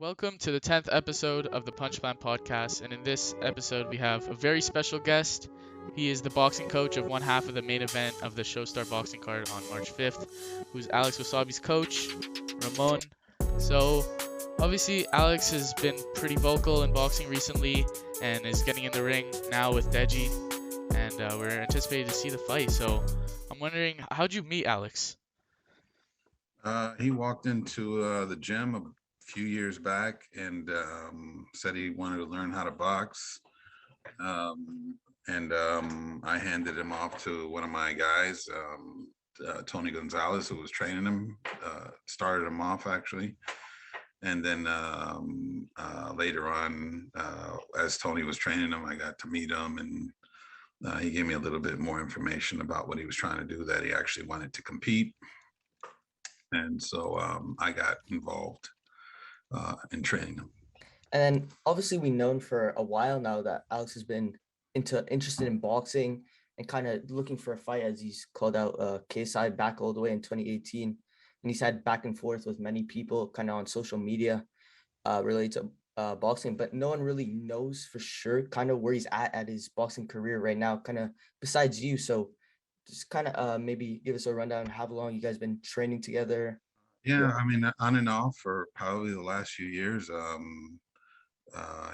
Welcome to the 10th episode of the Punchline Podcast. And in this episode, we have a very special guest. He is the boxing coach of one half of the main event of the Showstar Boxing card on March 5th, who's Alex Wassabi's coach, Ramon. So, obviously, Alex has been pretty vocal in boxing recently and is getting in the ring now with Deji. And we're anticipating to see the fight. So, I'm wondering, how'd you meet Alex? He walked into the gym a few years back and said he wanted to learn how to box. And I handed him off to one of my guys, Tony Gonzalez, who was training him, started him off actually. And then later on, as Tony was training him, I got to meet him and he gave me a little bit more information about what he was trying to do, that he actually wanted to compete. And so I got involved in training him. And then obviously we known for a while now that Alex has been interested in boxing and kind of looking for a fight, as he's called out KSI back all the way in 2018. And he's had back and forth with many people kind of on social media related to boxing, but no one really knows for sure kind of where he's at his boxing career right now, kind of besides you. So just kind of maybe give us a rundown how long you guys been training together. Yeah, I mean, on and off for probably the last few years.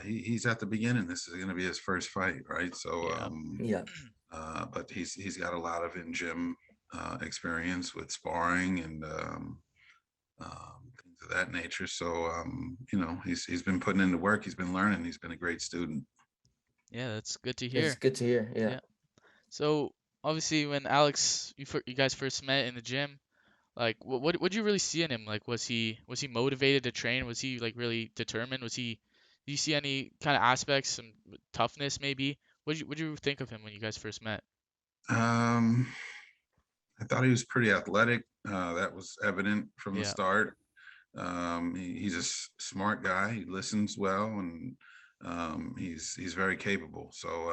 He's at the beginning. This is going to be his first fight, right? So, Yeah. But he's got a lot of in gym experience with sparring and things of that nature. So, he's been putting in the work. He's been learning. He's been a great student. Yeah, that's good to It's hear. good to hear. Yeah. Yeah. So obviously, when Alex, you guys first met in the gym, like what did you really see in him? Like, was he motivated to train? Was he like really determined? Do you see any kind of aspects, some toughness maybe? What did you think of him when you guys first met? Um, I thought he was pretty athletic. That was evident from the Yeah. start. He's a smart guy. He listens well, and he's very capable. So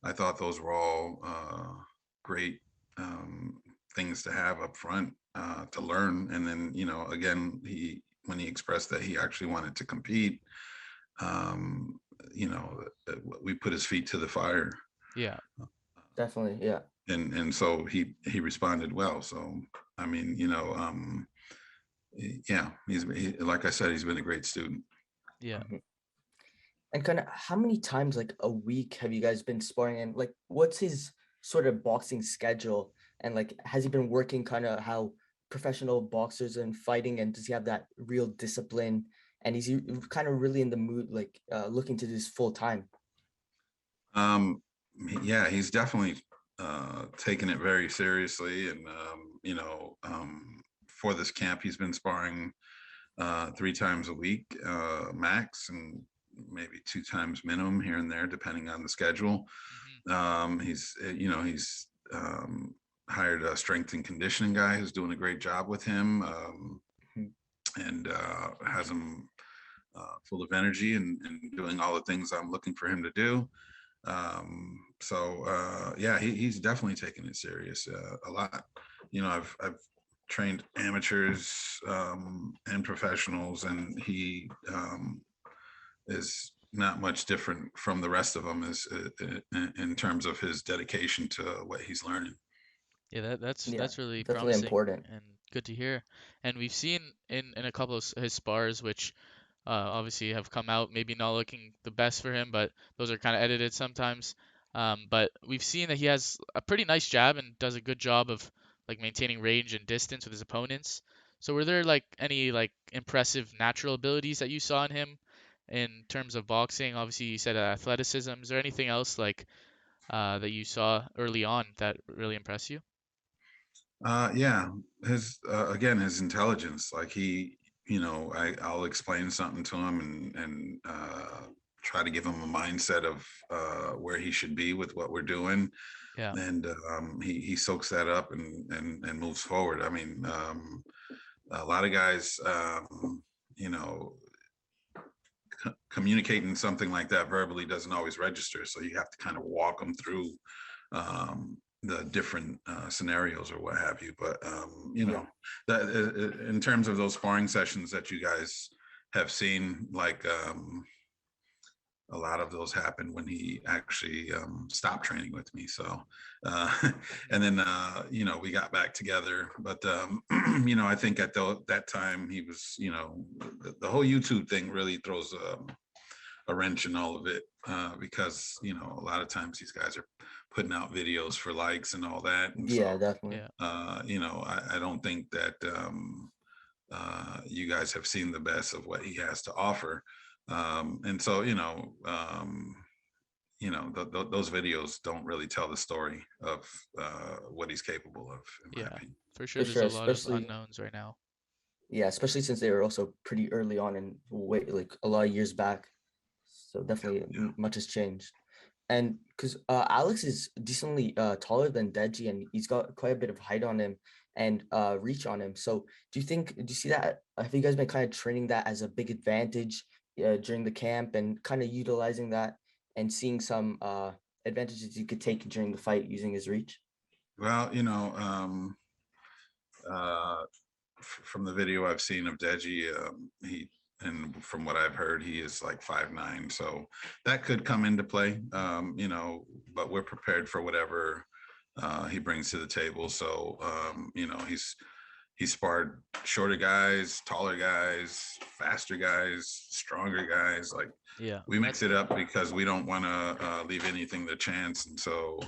I thought those were all great things to have up front to learn. And then again, he when he expressed that he actually wanted to compete, um, we put his feet to the fire, Yeah. Definitely. Yeah. and so he responded well. So I mean, yeah, like I said, he's been a great student. Yeah. Mhm. And kind of how many times like a week have you guys been sparring, and like what's his sort of boxing schedule, and like has he been working kind of how professional boxers and fighting, and does he have that real discipline, and is he kind of really in the mood like looking to do this full time? Um, yeah, he's definitely taken it very seriously, and for this camp, he's been sparring 3 times a week max, and maybe 2 times minimum here and there, depending on the schedule. Hmm. He's hired a strength and conditioning guy who's doing a great job with him, Mhm. and has him full of energy and doing all the things I'm looking for him to do. So yeah, he's definitely taking it serious a lot. I've trained amateurs and professionals, and he is not much different from the rest of them is in terms of his dedication to what he's learning. Yeah, that's Yeah, that's really definitely promising important. and good to hear. And we've seen in a couple of his spars, which obviously have come out maybe not looking the best for him, but those are kind of edited sometimes. But we've seen that he has a pretty nice jab and does a good job of like maintaining range and distance with his opponents. So were there like any like impressive natural abilities that you saw in him in terms of boxing? Obviously, you said athleticism. Is there anything else like that you saw early on that really impressed you? Yeah, his again, his intelligence. Like I'll explain something to him and try to give him a mindset of where he should be with what we're doing, Yeah. and he soaks that up and moves forward. I mean, a lot of guys, you know, communicating something like that verbally doesn't always register, so you have to kind of walk them through the different scenarios or what have you. But Yeah. that in terms of those sparring sessions that you guys have seen, like, a lot of those happened when he actually stopped training with me. So, Mhm. and then we got back together. But I think at that time he was, the whole YouTube thing really throws a wrench in all of it, because a lot of times these guys are putting out videos for likes and all that, and so Yeah, definitely. Yeah. I don't think that you guys have seen the best of what he has to offer. And so those videos don't really tell the story of what he's capable of, in my Yeah. opinion. For sure, For there's sure, a lot of especially unknowns right now. yeah, especially since they were also pretty early on and way like a lot of years back. So definitely Yeah. much has changed. And because Alex is decently taller than Deji, and he's got quite a bit of height on him and reach on him. So do you see that? Have you guys been kind of training that as a big advantage during the camp and kind of utilizing that and seeing some advantages you could take during the fight using his reach? Well, uh, from the video I've seen of Deji, and from what I've heard, he is like 5'9", so that could come into play. But we're prepared for whatever he brings to the table. So, he sparred shorter guys, taller guys, faster guys, stronger guys. Like, Yeah. we mix it up because we don't want to leave anything to chance, and so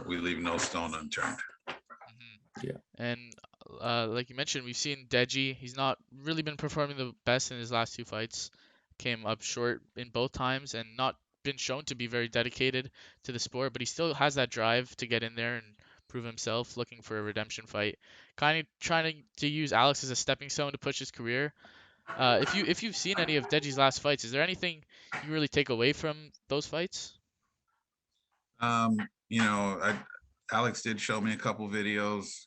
we leave no stone unturned. Mhm. Yeah. And like you mentioned, we've seen Deji. He's not really been performing the best in his last two fights. Came up short in both times and not been shown to be very dedicated to the sport, but he still has that drive to get in there and prove himself, looking for a redemption fight. Kind of trying to use Alex as a stepping stone to push his career. If you've seen any of Deji's last fights, is there anything you really take away from those fights? Um, Alex did show me a couple videos,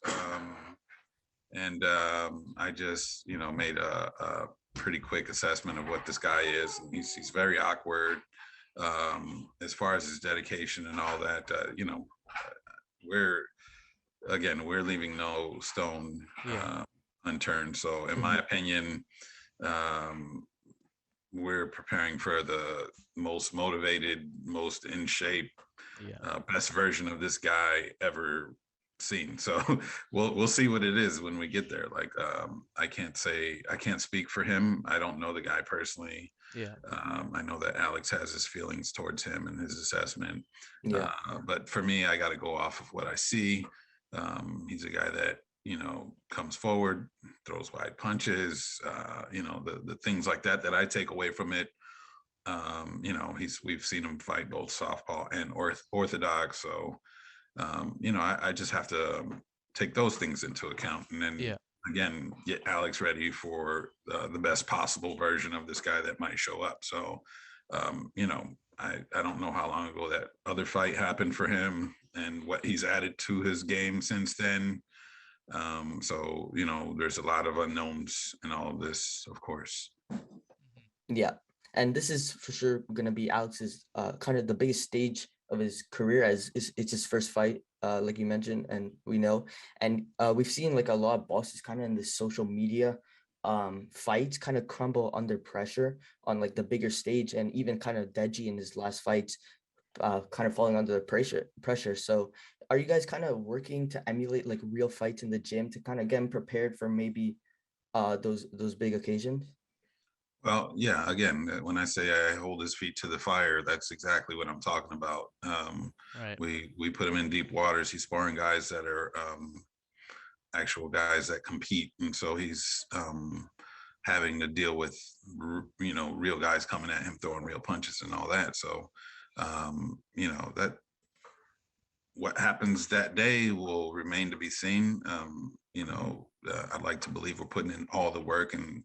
and I just, made a pretty quick assessment of what this guy is. And he's very awkward. As far as his dedication and all that, we're we're leaving no stone Yeah. unturned. So, in my Mhm. opinion, um, we're preparing for the most motivated, most in shape, Yeah. best version of this guy ever seen. So we'll see what it is when we get there. Like, I can't speak for him. I don't know the guy personally. Yeah. I know that Alex has his feelings towards him and his assessment. Yeah. But for me, I got to go off of what I see. He's a guy that, comes forward, throws wide punches, the things like that I take away from it. We've seen him fight both softball and orthodox. So, I just have to take those things into account, and then Yeah. again get Alex ready for the best possible version of this guy that might show up. So, I don't know how long ago that other fight happened for him and what he's added to his game since then. So, there's a lot of unknowns in all of this, of course. Mhm. Yeah, and this is for sure gonna be Alex's kind of the biggest stage of his career as it's his first fight, like you mentioned, and we know, and we've seen like a lot of bosses kind of in the social media fights kind of crumble under pressure on like the bigger stage, and even kind of Deji in his last fights, kind of falling under the pressure. So, are you guys kind of working to emulate like real fights in the gym to kind of get him prepared for maybe those big occasions? Well, yeah, again, when I say I hold his feet to the fire, that's exactly what I'm talking about. Right. We put him in deep waters. He's sparring guys that are actual guys that compete, and so he's having to deal with real guys coming at him, throwing real punches and all that. So, that what happens that day will remain to be seen. I'd like to believe we're putting in all the work, and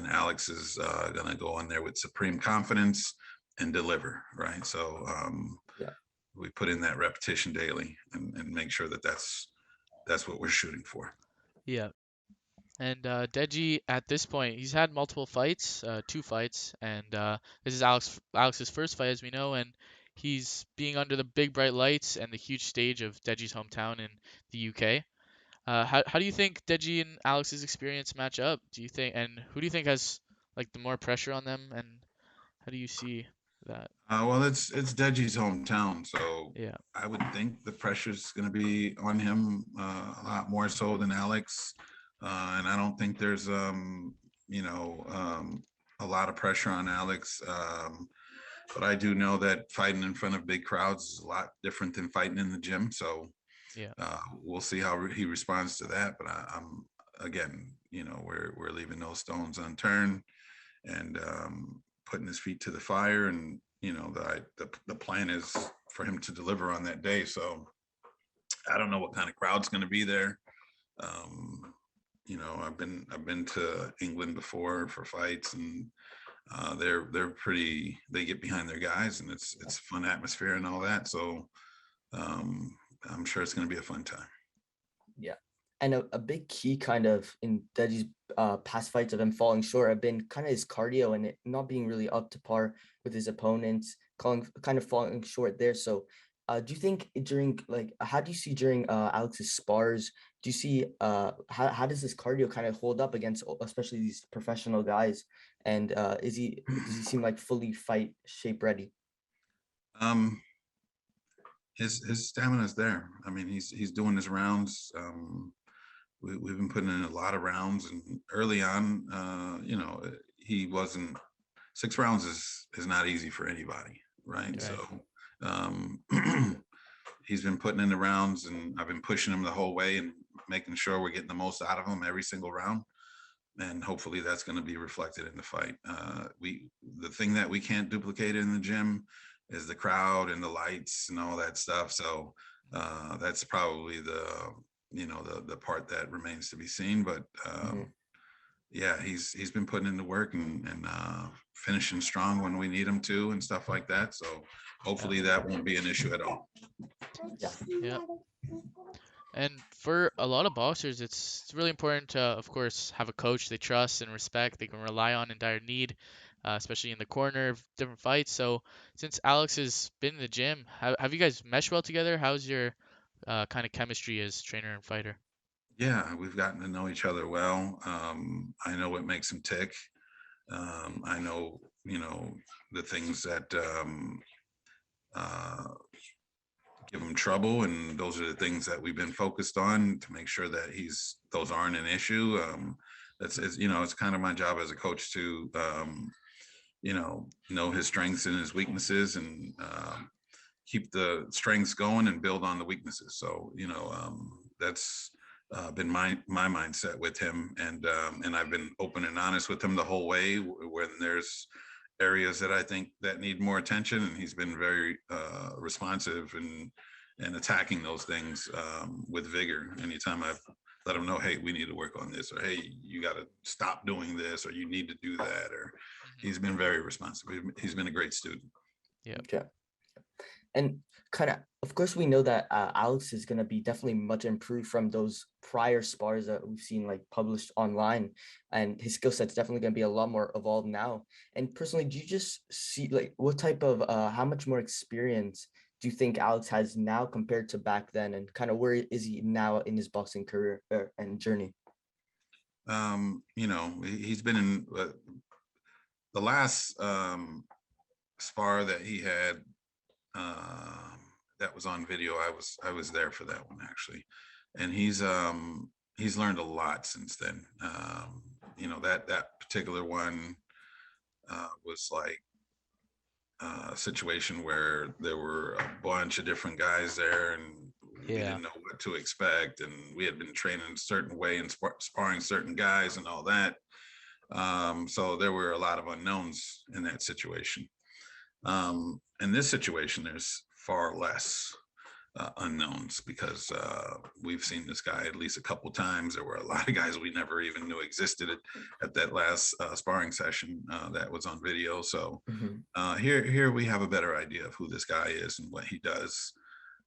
Alex is going to go in there with supreme confidence and deliver. Right. So, Yeah. we put in that repetition daily, and make sure that that's what we're shooting for. Yeah. And Deji, at this point, he's had multiple fights, two fights, and this is Alex's first fight, as we know, and he's being under the big bright lights and the huge stage of Deji's hometown in the UK. How do you think Deji and Alex's experience match up? Do you think, and who do you think has like the more pressure on them, and how do you see that? Well, it's Deji's hometown, so Yeah, I would think the pressure's going to be on him a lot more so than Alex, and I don't think there's you know a lot of pressure on Alex. But I do know that fighting in front of big crowds is a lot different than fighting in the gym. So yeah, we'll see how he responds to that. But I'm again, we're leaving no stones unturned and putting his feet to the fire. And the plan is for him to deliver on that day. So I don't know what kind of crowd's going to be there. Um, I've been to England before for fights, and they're pretty. They get behind their guys, and it's a fun atmosphere and all that. So um, I'm sure it's going to be a fun time. Yeah. And a big key kind of in Deji's past fights of him falling short have been kind of his cardio and it not being really up to par with his opponents, kind of falling short there. So do you think during how do you see during Alex's spars, do you see how does his cardio kind of hold up against especially these professional guys? And does he seem like fully fight shape ready? Um, his stamina is there. I mean, he's doing his rounds. We've been putting in a lot of rounds, and early on, he wasn't. 6 rounds is not easy for anybody, right? right. So um, he's been putting in the rounds, and I've been pushing him the whole way and making sure we're getting the most out of him every single round. And hopefully that's going to be reflected in the fight. The thing that we can't duplicate in the gym is the crowd and the lights and all that stuff. So that's probably the part that remains to be seen. But yeah, he's been putting in the work and finishing strong when we need him to and stuff like that. So hopefully that won't be an issue at all. Yeah. Yeah. And for a lot of boxers, it's really important to, of course, have a coach they trust and respect, they can rely on in dire need, especially in the corner of different fights. So, since Alex has been in the gym, have you guys meshed well together? How's your kind of chemistry as trainer and fighter? Yeah, we've gotten to know each other well. I know what makes him tick. I know, the things that uh, give him trouble, and those are the things that we've been focused on to make sure that those aren't an issue. It's kind of my job as a coach to, know his strengths and his weaknesses, and keep the strengths going and build on the weaknesses. So that's been my mindset with him, and I've been open and honest with him the whole way. When there's areas that I think that need more attention, and he's been very responsive and attacking those things with vigor. Anytime I've let him know, hey, we need to work on this, or hey, you got to stop doing this, or you need to do that, or Hmm. he's been very responsive. He's been a great student. Yeah. Okay. And kind of course, we know that Alex is going to be definitely much improved from those prior spars that we've seen like published online, and his skill set's definitely going to be a lot more evolved now. And personally, do you just see like what type of how much more experience do you think Alex has now compared to back then, and kind of where is he now in his boxing career and journey? He's been in the last spar that he had that was on video. I was there for that one actually, and he's learned a lot since then. That particular one was like a situation where there were a bunch of different guys there, and we Yeah. didn't know what to expect, and we had been training a certain way and sparring certain guys and all that. So there were a lot of unknowns in that situation. In this situation, there's far less unknowns because we've seen this guy at least a couple times. There were a lot of guys we never even knew existed at that last sparring session that was on video. So here we have a better idea of who this guy is and what he does,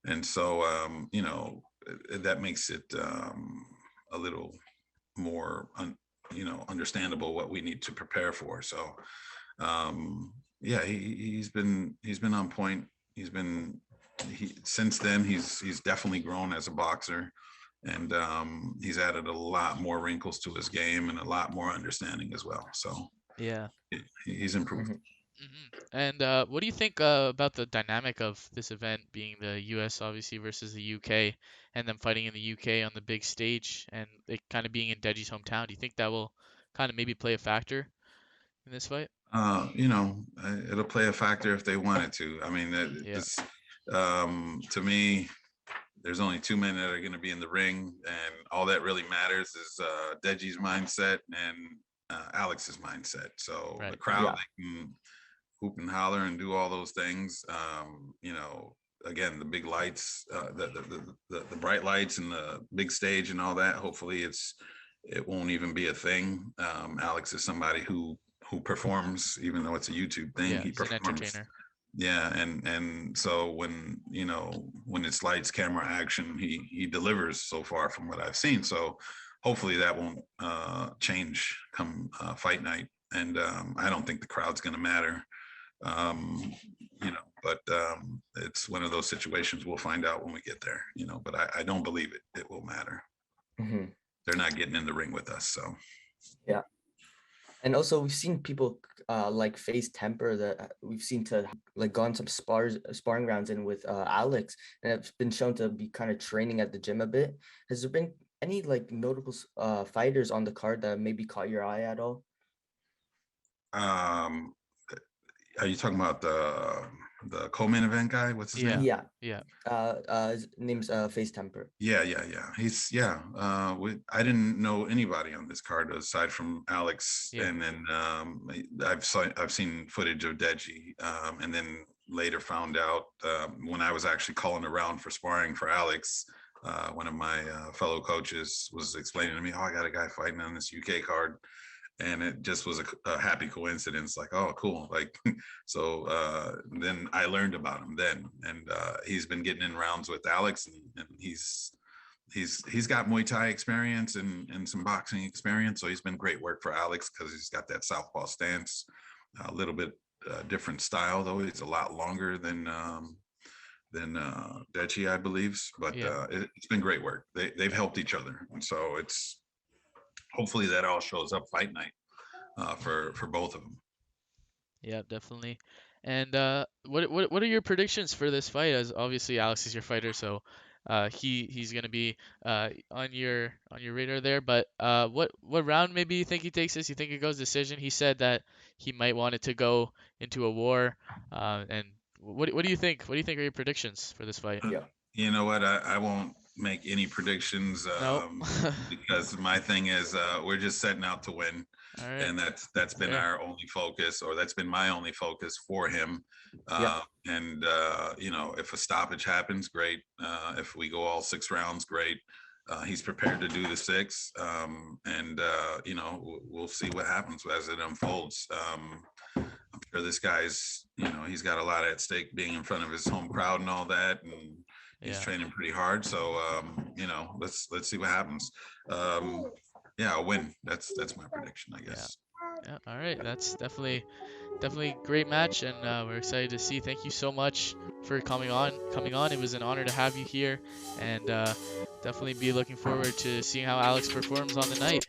and so that makes it a little more understandable what we need to prepare for. So yeah, he's been on point. Since then he's definitely grown as a boxer, and he's added a lot more wrinkles to his game and a lot more understanding as well. So Yeah. He's improved. Mhm. And what do you think about the dynamic of this event being the US obviously versus the UK and them fighting in the UK on the big stage and it kind of being in Deji's hometown? Do you think that will kind of maybe play a factor in this fight? It'll play a factor if they wanted to. I mean, Yeah. this to me, there's only two men that are going to be in the ring, and all that really matters is Deji's mindset and Alex's mindset. So the Right. crowd, Yeah. they can hoop and holler and do all those things. Again, the big lights, the bright lights and the big stage and all that. Hopefully, it won't even be a thing. Alex is somebody who performs, even though it's a YouTube thing. Yeah, He he's an performs. entertainer. Yeah, and so when it's lights, camera, action, he delivers so far from what I've seen. So hopefully that won't change come fight night. And I don't think the crowd's going to matter. um, but it's one of those situations we'll find out when we get there, but I don't believe it will matter. Mhm. They're not getting in the ring with us, so. Yeah. And also we've seen people like FaZe Temperrr that we've seen to like gone some sparring rounds in with Alex, and it's been shown to be kind of training at the gym a bit. Has there been any like notable fighters on the card that maybe caught your eye at all? um, are you talking about the co-main event guy? What's his Yeah. name? Yeah. Yeah. His name's FaZe Temperrr. Yeah. I didn't know anybody on this card aside from Alex, Yeah. and then I've seen footage of Deji, and then later found out when I was actually calling around for sparring for Alex. One of my fellow coaches was explaining to me, "Oh, I got a guy fighting on this UK card," and it just was a happy coincidence. Like, oh, cool! Like, so then I learned about him then, and he's been getting in rounds with Alex, and he's got Muay Thai experience and some boxing experience, so he's been great work for Alex because he's got that southpaw stance, a little bit different style though. He's a lot longer than Deji, I believe, but Yeah. it's been great work. They've helped each other, and so it's hopefully that all shows up fight night for both of them. Yeah, definitely. And what are your predictions for this fight? As obviously Alex is your fighter, so he's gonna be on your radar there. But what round maybe you think he takes this? You think it goes decision? He said that he might want it to go into a war. And what do you think? What do you think are your predictions for this fight? Yeah. You know what? I won't make any predictions No. because my thing is we're just setting out to win, All right. and that's been Fair. our only focus, or that's been my only focus for him. Yeah. And if a stoppage happens, great. If we go all 6 rounds, great. He's prepared to do the 6, and we'll see what happens as it unfolds. I'm sure this guy's, he's got a lot at stake being in front of his home crowd and all that, and he's Yeah. training pretty hard. So, let's see what happens. Yeah, a win. That's my prediction, I Yeah. guess. Yeah. All right. That's definitely great match, and we're excited to see. Thank you so much for coming on. It was an honor to have you here, and definitely be looking forward to seeing how Alex performs on the night.